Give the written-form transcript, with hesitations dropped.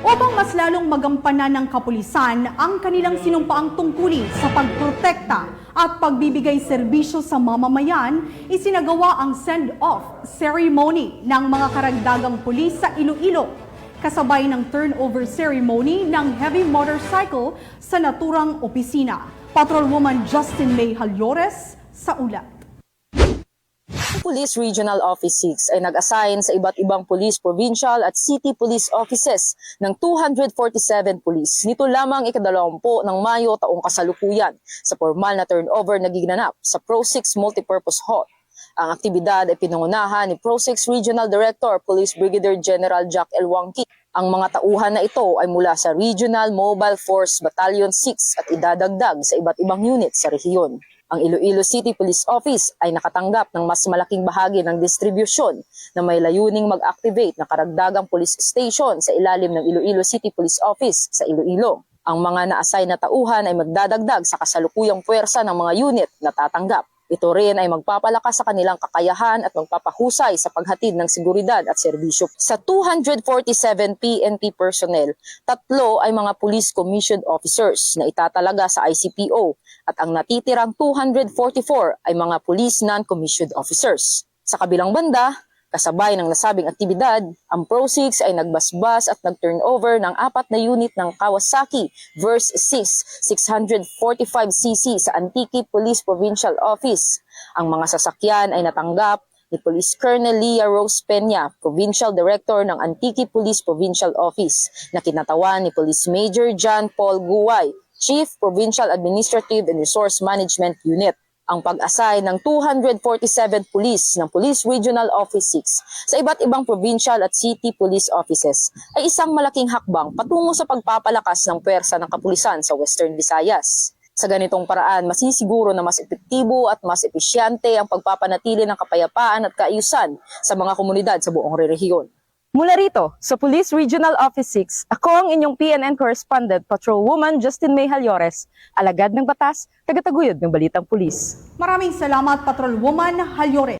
upang mas lalong magampanan ng kapulisan ang kanilang sinumpaang tungkulin sa pagprotekta at pagbibigay serbisyo sa mamamayan, isinagawa ang send-off ceremony ng mga karagdagang pulis sa Iloilo, kasabay ng turnover ceremony ng heavy motorcycle sa naturang opisina. Patrolwoman Justin May Halyores sa ulat. Police Regional Office 6 ay nag-assign sa iba't ibang police, provincial at city police offices ng 247 police. Nito lamang ika-20 ng Mayo taong kasalukuyan sa formal na turnover na giganap sa Pro-6 Multipurpose Hall. Ang aktibidad ay pinangunahan ni Pro-6 Regional Director Police Brigadier General Jack L. Wangki. Ang mga tauhan na ito ay mula sa Regional Mobile Force Battalion 6 at idadagdag sa iba't ibang unit sa rehiyon. Ang Iloilo City Police Office ay nakatanggap ng mas malaking bahagi ng distribusyon na may layuning mag-activate ng karagdagang police station sa ilalim ng Iloilo City Police Office sa Iloilo. Ang mga na-assign na tauhan ay magdadagdag sa kasalukuyang puwersa ng mga unit na tatanggap. Ito rin ay magpapalakas sa kanilang kakayahan at magpapahusay sa paghatid ng seguridad at serbisyo. Sa 247 PNP personnel, 3 ay mga police commissioned officers na itatalaga sa ICPO at ang natitirang 244 ay mga police non-commissioned officers. Sa kabilang banda, kasabay ng nasabing aktibidad, ang Pro-6 ay nagbasbas at nag-turnover ng 4 na unit ng Kawasaki Verse 6 645cc sa Antique Police Provincial Office. Ang mga sasakyan ay natanggap ni Police Colonel Leah Rose Peña, Provincial Director ng Antique Police Provincial Office, na kinatawan ni Police Major John Paul Guway, Chief Provincial Administrative and Resource Management Unit. Ang pag-assign ng 247 police ng Police Regional Office 6 sa iba't ibang provincial at city police offices ay isang malaking hakbang patungo sa pagpapalakas ng puwersa ng kapulisan sa Western Visayas. Sa ganitong paraan, masisiguro na mas epektibo at mas episyante ang pagpapanatili ng kapayapaan at kaayusan sa mga komunidad sa buong rehiyon. Mula rito, sa Police Regional Office 6, ako ang inyong PNN Correspondent, Patrolwoman Justin May Halyores, alagad ng batas, tagataguyod ng Balitang Pulis. Maraming salamat, Patrolwoman Halyores.